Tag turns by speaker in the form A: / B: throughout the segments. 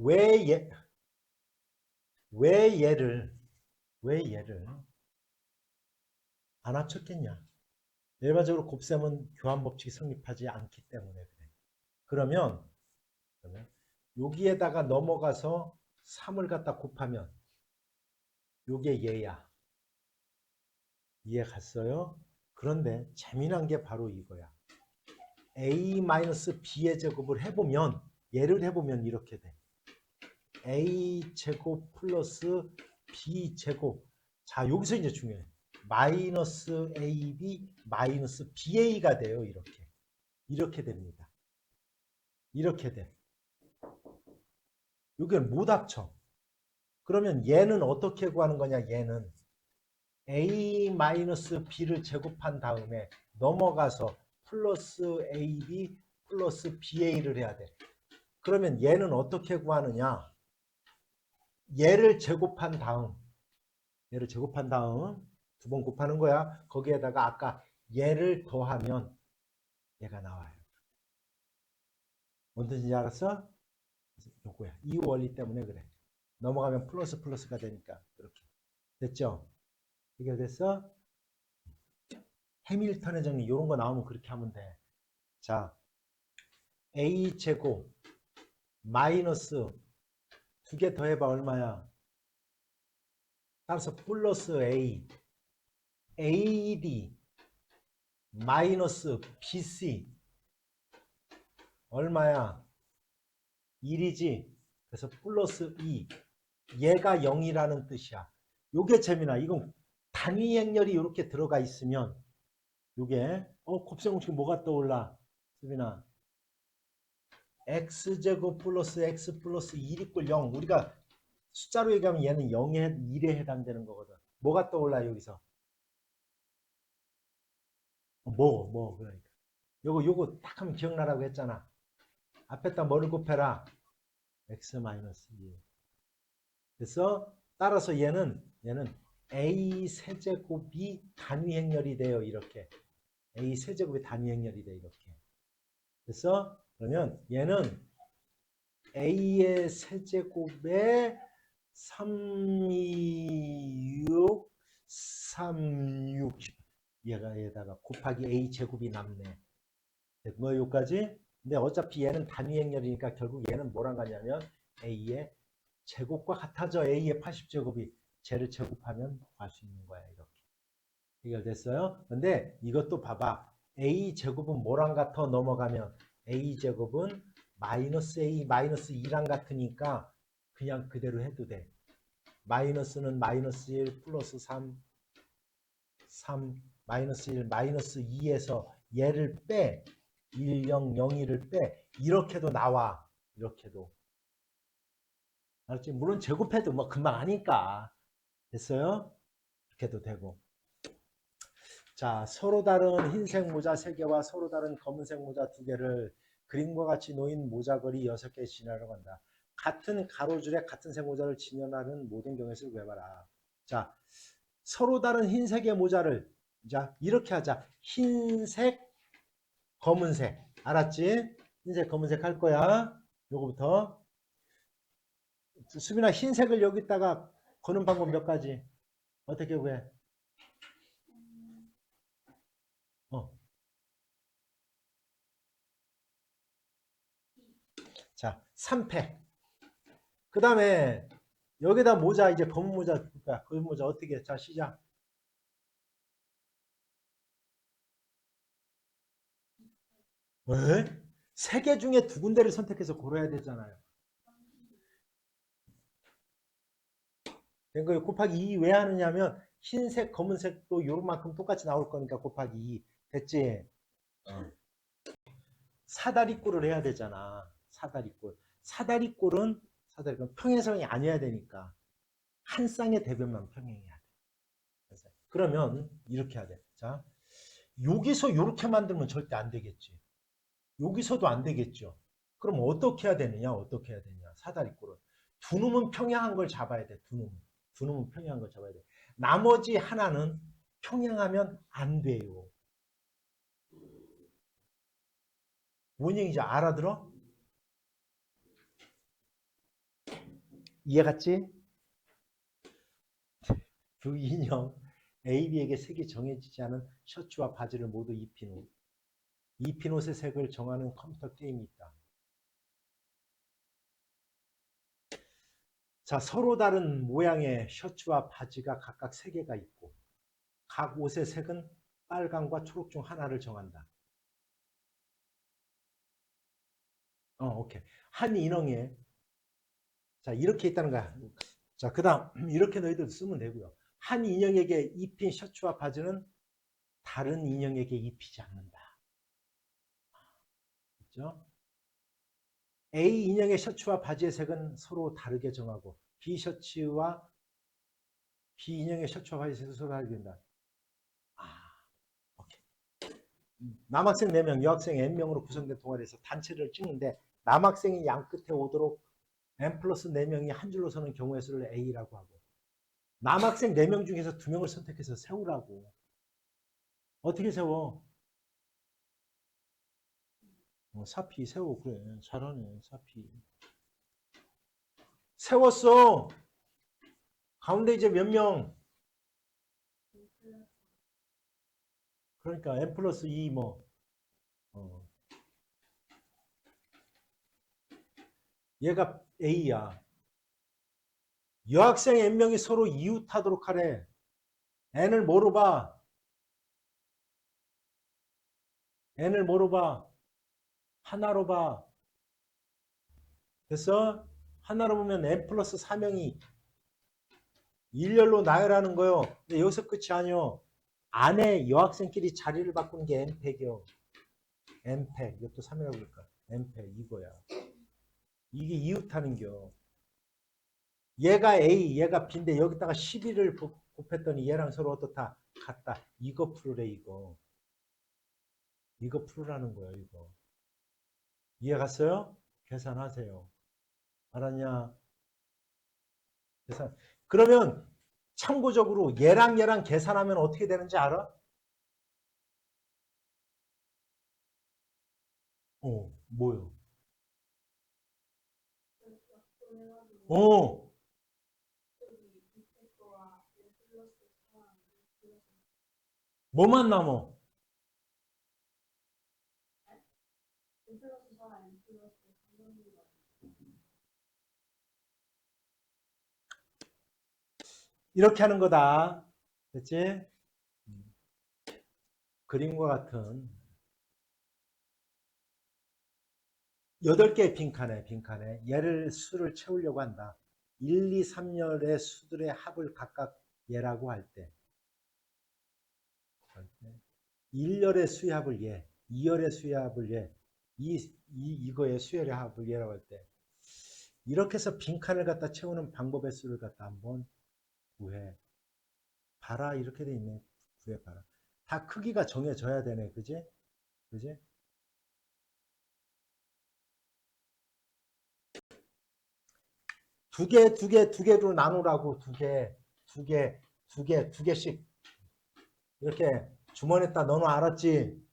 A: 왜 얘, 왜 얘를 안 합쳤겠냐? 일반적으로 곱셈은 교환 법칙이 성립하지 않기 때문에 그래. 그러면 여기에다가 넘어가서 3을 갖다 곱하면 요게 얘야. 이해 갔어요? 그런데 재미난 게 바로 이거야. a-b의 제곱을 해보면 얘를 해보면 이렇게 돼. a제곱 플러스 b제곱. 자, 여기서 이제 중요해. 마이너스 ab 마이너스 ba가 돼요. 이렇게 됩니다. 이렇게 돼. 여기를 못 합쳐. 그러면 얘는 어떻게 구하는 거냐? 얘는 a-b를 제곱한 다음에 넘어가서 플러스 ab 플러스 ba를 해야 돼. 그러면 얘는 어떻게 구하느냐? 얘를 제곱한 다음 두 번 곱하는 거야. 거기에다가 아까 얘를 더하면 얘가 나와요. 뭔 뜻인지 알았어? 요거야. 이 원리 때문에 그래. 넘어가면 플러스 플러스가 되니까 그렇게. 됐죠? 해결됐어? 해밀턴의 정리 이런 거 나오면 그렇게 하면 돼. 자, a제곱 마이너스 두 개 더해봐 얼마야? 따라서 플러스 AD 마이너스 BC 얼마야? 1이지. 그래서 플러스 2. 얘가 0이라는 뜻이야. 요게 재미나. 이건 단위 행렬이 이렇게 들어가 있으면 요게 곱셈공식 뭐가 떠올라? 수빈아. x제곱 플러스 x 플러스 1 이꼴 0. 우리가 숫자로 얘기하면 얘는 0에 1에 해당되는 거거든. 뭐가 떠올라 여기서? 그러니까. 요거 딱 하면 기억나라고 했잖아. 앞에다 뭐를 곱해라? x 마이너스 2. 그래서 따라서 얘는 a 세제곱이 단위 행렬이 돼요. 이렇게. a 세제곱이 단위 행렬이 돼 이렇게. 그래서 그러면 얘는 a의 세제곱에 326 얘다가 곱하기 a 제곱이 남네. 뭐 여기까지? 근데 어차피 얘는 단위 행렬이니까 결국 얘는 뭐랑 같냐면 a의 제곱과 같아져. a의 80제곱이 쟤를 제곱하면 구할 수 있는 거야. 이렇게. 해결됐어요? 근데 이것도 봐봐. a 제곱은 뭐랑 같아 넘어가면 a 제곱은 마이너스 a 마이너스 2랑 같으니까 그냥 그대로 해도 돼. 마이너스는 마이너스 1 플러스 3 마이너스 1 마이너스 2에서 얘를 빼 1, 0, 0, 1을 빼 이렇게도 나와. 이렇게도. 알았지? 물론 제곱해도 뭐 금방 하니까. 됐어요? 이렇게도 되고. 자, 서로 다른 흰색 모자 3개와 서로 다른 검은색 모자 2개를 그림과 같이 놓인 모자걸이 6개 진화라고 한다. 같은 가로줄에 같은 색 모자를 진열하는 모든 경우에서 구해봐라. 자, 서로 다른 흰색의 모자를 자 이렇게 하자. 흰색, 검은색. 알았지? 흰색, 검은색 할 거야. 요거부터. 수빈아, 흰색을 여기다가 거는 방법 몇 가지? 어떻게 구해? 자, 3패. 그 다음에 여기다 모자 이제 검은 모자 줄 거야. 검은 모자 어떻게 해? 자, 시작. 왜? 3개 중에 2군데를 선택해서 고르야 되잖아요. 그러니까 곱하기 2 왜 하느냐면 흰색, 검은색도 요만큼 똑같이 나올 거니까 곱하기 2. 됐지? 어. 사다리꼴을 해야 되잖아. 사다리꼴. 사다리꼴은 평행선이 아니어야 되니까 한 쌍의 대변만 평행해야 돼. 그러면 이렇게 해야 돼. 자, 여기서 이렇게 만들면 절대 안 되겠지. 여기서도 안 되겠죠. 그럼 어떻게 해야 되느냐? 사다리꼴은. 두 놈은 평행한 걸 잡아야 돼. 두 놈은 평행한 걸 잡아야 돼. 나머지 하나는 평행하면 안 돼요. 뭔 얘기인지 알아들어? 이해 갔지? 두 인형 A, B에게 색이 정해지지 않은 셔츠와 바지를 모두 입힌 옷. 입힌 옷의 색을 정하는 컴퓨터 게임이 있다. 자, 서로 다른 모양의 셔츠와 바지가 각각 세 개가 있고 각 옷의 색은 빨강과 초록 중 하나를 정한다. 오케이. 한 인형에 자, 이렇게 있다는 거야. 자, 그다음 이렇게 너희들 쓰면 되고요. 한 인형에게 입힌 셔츠와 바지는 다른 인형에게 입히지 않는다. 그렇죠? A 인형의 셔츠와 바지의 색은 서로 다르게 정하고 B 인형의 셔츠와 바지의 색은 서로 다르게 된다. 오케이. 남학생 4명, 여학생 N명으로 구성된 동아리에서 단체를 찍는데 남학생이 양 끝에 오도록 N 플러스 4명이 한 줄로 서는 경우의 수를 A라고 하고 남학생 4명 중에서 2명을 선택해서 세우라고. 어떻게 세워? 사피 세워. 그래. 잘하네. 사피. 세웠어. 가운데 이제 몇 명? 그러니까 N 플러스 2 뭐. 얘가 A야. 여학생 N명이 서로 이웃하도록 하래. N을 뭐로 봐? N을 뭐로 봐? 하나로 봐. 됐어? 하나로 보면 N 플러스 4명이 일렬로 나열하는 거요. 근데 여기서 끝이 아니요. 안에 여학생끼리 자리를 바꾸는 게 N팩이요. N팩. 이것도 3이라고 그럴까? N팩 이거야. 이게 이웃하는겨. 얘가 A, 얘가 B인데 여기다가 11을 곱했더니 얘랑 서로 어떻다? 같다. 이거 풀으래 이거. 이거 풀으라는 거야 이거. 이해 갔어요? 계산하세요. 알았냐? 계산. 그러면 참고적으로 얘랑 계산하면 어떻게 되는지 알아? 뭐요? 어, 뭐만 남어? 이렇게 하는 거다. 됐지? 그림과 같은 8개의 빈칸에 얘를 수를 채우려고 한다. 1, 2, 3열의 수들의 합을 각각 얘라고 할 때 1열의 수의 합을 얘, 2열의 수의 합을 얘, 이거의 수열의 합을 얘라고 할 때 이렇게 해서 빈칸을 갖다 채우는 방법의 수를 갖다 한번 구해 봐라. 이렇게 돼 있네. 구해 봐라. 다 크기가 정해져야 되네. 그지? 그지? 두 개로 나누라고. 두 개씩 이렇게 주머니에다 넣어놔. 알았지?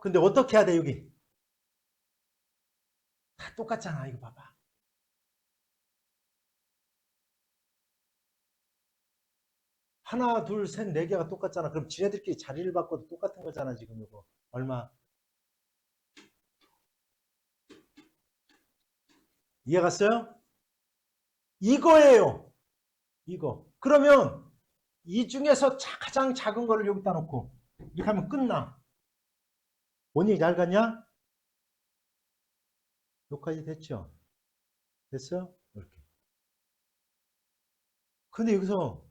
A: 근데 어떻게 해야 돼 여기? 다 똑같잖아. 이거 봐봐. 하나, 둘, 셋, 네 개가 똑같잖아. 그럼 지네들끼리 자리를 바꿔도 똑같은 거잖아. 지금 이거 얼마? 이해 갔어요? 이거예요. 이거. 그러면 이 중에서 가장 작은 거를 여기다 놓고 이렇게 하면 끝나. 원이 잘 갔냐? 여기까지 됐죠? 됐어? 이렇게. 근데 여기서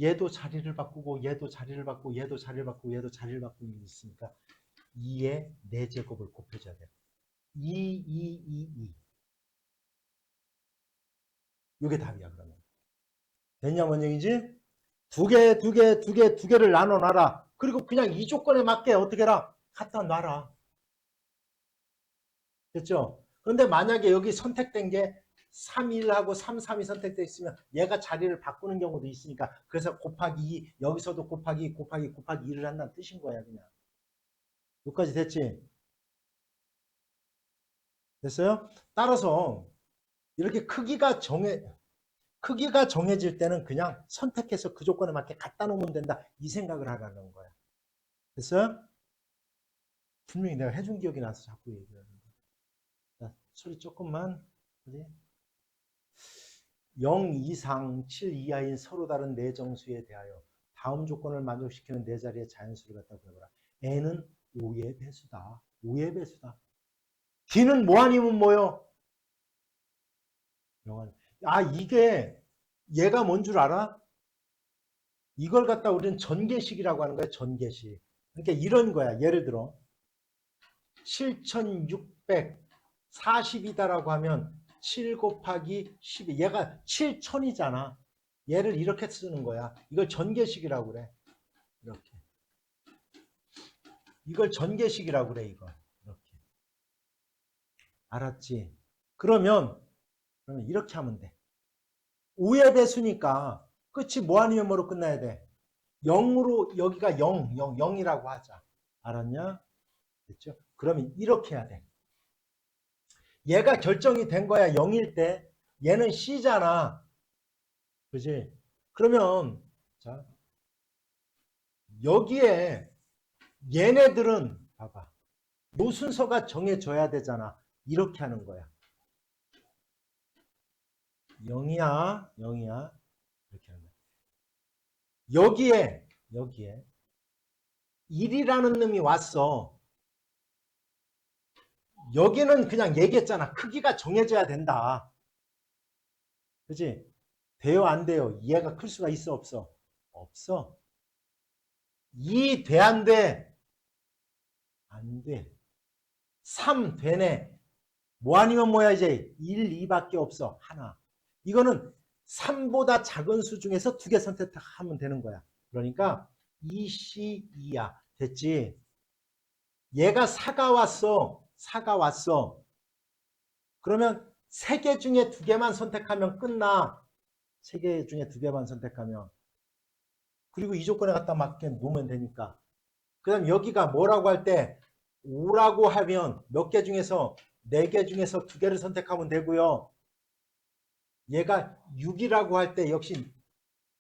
A: 얘도 자리를 바꾸고 얘도 자리를 바꾸고 얘도 자리를 바꾸고 얘도 자리를 바꾸고 있으니까 2의 4제곱을 곱해줘야 돼. 2, 2, 2, 2. 이게 답이야 그러면. 됐냐 뭔 얘기지? 두 개를 나눠 놔라. 그리고 그냥 이 조건에 맞게 어떻게 해라? 갖다 놔라. 됐죠? 그런데 만약에 여기 선택된 게 3, 1하고 3, 3이 선택되어 있으면 얘가 자리를 바꾸는 경우도 있으니까 그래서 곱하기 2, 여기서도 곱하기 2를 한다는 뜻인 거야 그냥. 여기까지 됐지? 됐어요? 따라서 이렇게 크기가 정해질 때는 그냥 선택해서 그 조건에 맞게 갖다 놓으면 된다. 이 생각을 하라는 거야. 그래서 분명히 내가 해준 기억이 나서 자꾸 얘기하는 거야. 자, 소리 조금만. 그지? 0 이상 7 이하인 서로 다른 네 정수에 대하여 다음 조건을 만족시키는 네 자리의 자연수를 갖다 구해보라. n은 5의 배수다. 5의 배수다. d는 뭐 아니면 뭐요? 아, 이게 얘가 뭔 줄 알아? 이걸 갖다 우리는 전개식이라고 하는 거야. 전개식. 그러니까 이런 거야. 예를 들어 7640이다라고 하면 7 곱하기 12. 얘가 7000이잖아. 얘를 이렇게 쓰는 거야. 이걸 전개식이라고 그래. 이렇게. 이걸 전개식이라고 그래. 이거. 이렇게. 알았지? 그러면 이렇게 하면 돼. 5의 배수니까 끝이 뭐 아니면 뭐로 끝나야 돼? 0으로 여기가 0, 0, 0이라고 하자. 알았냐? 됐죠? 그러면 이렇게 해야 돼. 얘가 결정이 된 거야. 0일 때. 얘는 C잖아. 그지? 그러면 자, 여기에 얘네들은 봐봐. 요 순서가 정해져야 되잖아. 이렇게 하는 거야. 0이야. 0이야. 이렇게 하는 거야. 여기에 1이라는 놈이 왔어. 여기는 그냥 얘기했잖아. 크기가 정해져야 된다. 그지? 돼요, 안 돼요? 얘가 클 수가 있어, 없어? 없어. 2 돼, 안 돼? 안 돼. 3 되네. 뭐 아니면 뭐야, 이제? 1, 2밖에 없어. 하나. 이거는 3보다 작은 수 중에서 2개 선택하면 되는 거야. 그러니까 2C, 2야. 됐지? 얘가 4가 왔어. 4가 왔어. 그러면 3개 중에 2개만 선택하면 끝나. 3개 중에 2개만 선택하면. 그리고 이 조건에 갖다 맞게 놓으면 되니까. 그 다음 여기가 뭐라고 할 때 5라고 하면 몇 개 중에서 4개 중에서 2개를 선택하면 되고요. 얘가 6이라고 할 때 역시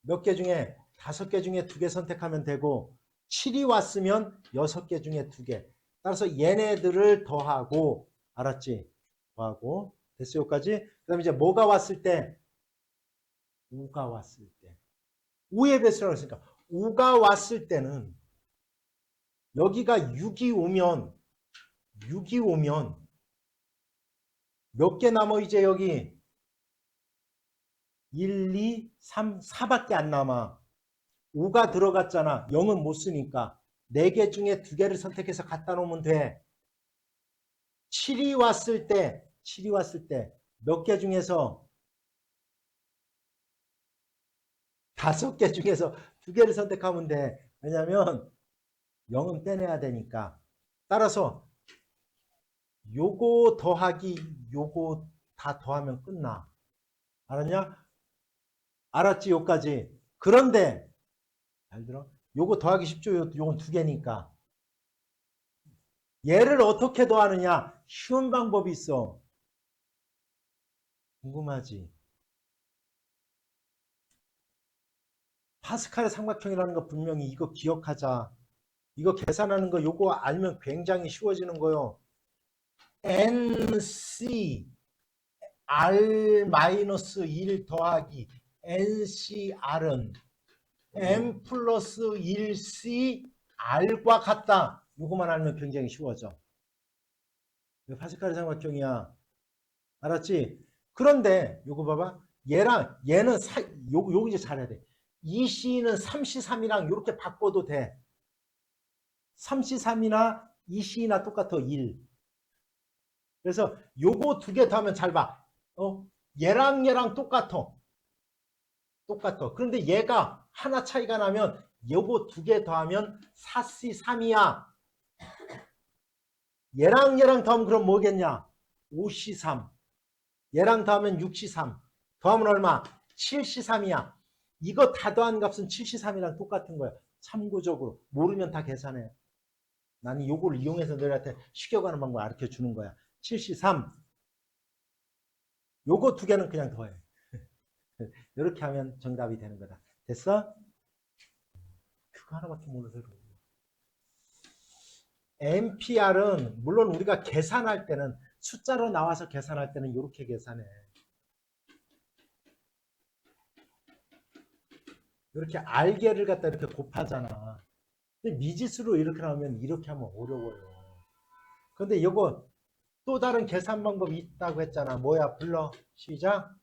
A: 몇 개 중에 5개 중에 2개 선택하면 되고 7이 왔으면 6개 중에 2개. 따라서 얘네들을 더하고 알았지? 더하고 됐어 여기까지? 그 다음에 이제 뭐가 왔을 때 5가 왔을 때 5의 배수라고 했으니까 5가 왔을 때는 여기가 6이 오면 몇 개 남아 이제 여기 1, 2, 3, 4밖에 안 남아. 5가 들어갔잖아. 0은 못 쓰니까 4개 중에 2개를 선택해서 갖다 놓으면 돼. 7이 왔을 때 몇 개 중에서 5개 중에서 2개를 선택하면 돼. 왜냐면 0은 빼내야 되니까. 따라서 요거 더하기 요거 다 더하면 끝나. 알았냐? 알았지? 요까지. 그런데 잘 들어. 요거 더하기 쉽죠? 요건 2개니까. 얘를 어떻게 더하느냐? 쉬운 방법이 있어. 궁금하지? 파스칼의 삼각형이라는 거 분명히 이거 기억하자. 이거 계산하는 거 요거 알면 굉장히 쉬워지는 거요. NC R-1 더하기 NCR은 M 플러스 1C R과 같다. 요거만 알면 굉장히 쉬워져. 이거 파스칼의 삼각형이야. 알았지? 그런데 요거 봐봐. 얘는 요거 이제 잘해야 돼. 2C는 3C3이랑 이렇게 바꿔도 돼. 3C3이나 2C나 똑같아. 1. 그래서 요거 2개 더하면 잘 봐. 얘랑 똑같아. 그런데 얘가 하나 차이가 나면 요거 2개 더하면 4C3이야. 얘랑 더하면 그럼 뭐겠냐? 5C3. 얘랑 더하면 6C3. 더하면 얼마? 7C3이야. 이거 다 더한 값은 7C3이랑 똑같은 거야. 참고적으로. 모르면 다 계산해. 나는 요걸 이용해서 너희한테 시켜가는 방법 알려주는 거야. 7C3. 요거 두 개는 그냥 더해. 이렇게 하면 정답이 되는 거다. 됐어? 그거 하나밖에 몰라서 그래. MPR은 물론 우리가 계산할 때는 숫자로 나와서 계산할 때는 이렇게 계산해. 이렇게 알게를 갖다 이렇게 곱하잖아. 근데 미지수로 이렇게 나오면 이렇게 하면 어려워요. 근데 이거 또 다른 계산 방법이 있다고 했잖아. 뭐야? 불러. 시작.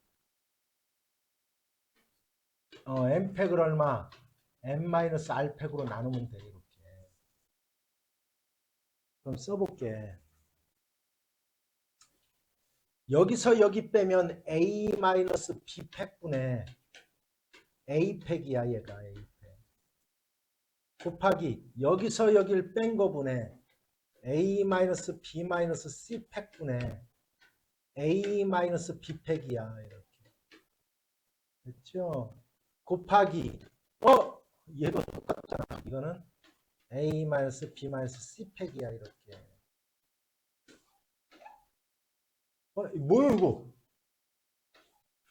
A: n팩을 얼마? n-r팩으로 나누면 돼. 이렇게. 그럼 써볼게. 여기서 여기 빼면 a-b팩분의 a팩이야. 얘가 a팩. 곱하기 여기서 여기를 뺀 거분의 a-b-c팩분의 a-b팩이야. 이렇게. 됐죠? 곱하기 얘도 똑같잖아. 이거는 a-b-c팩이야. 이렇게. 뭐야 이거?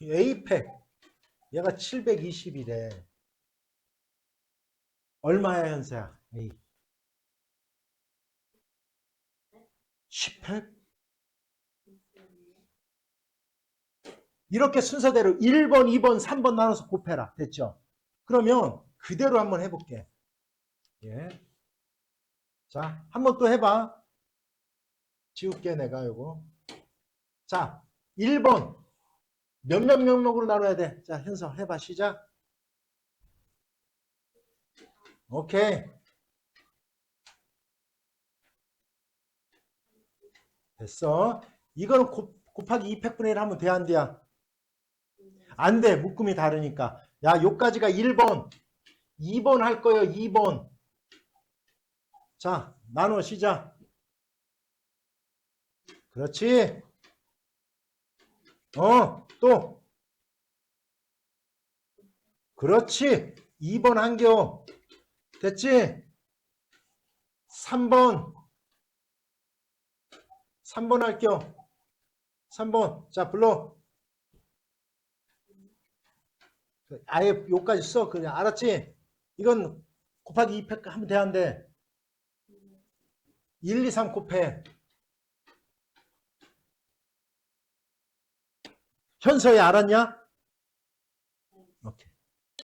A: a팩 얘가 720이래. 얼마야 현수야? A 10팩? 이렇게 순서대로 1번, 2번, 3번 나눠서 곱해라. 됐죠? 그러면 그대로 한번 해볼게. 예. 자, 한번 또 해봐. 지울게 내가 요거. 자, 1번 몇몇 명목으로 나눠야 돼? 자, 현서 해봐. 시작. 오케이. 됐어. 이거는 곱하기 2팩분의 1 하면 돼, 안 돼야? 안 돼. 묶음이 다르니까. 야, 요까지가 1번. 2번 할 거예요. 2번. 자, 나눠 시작. 그렇지. 또. 그렇지. 2번 한겨. 됐지? 3번. 3번 할겨. 3번. 자, 불러. 아예 요까지 써. 그냥 알았지? 이건 곱하기 2팩 하면 돼, 안 돼? 1, 2, 3 곱해. 현서야 알았냐?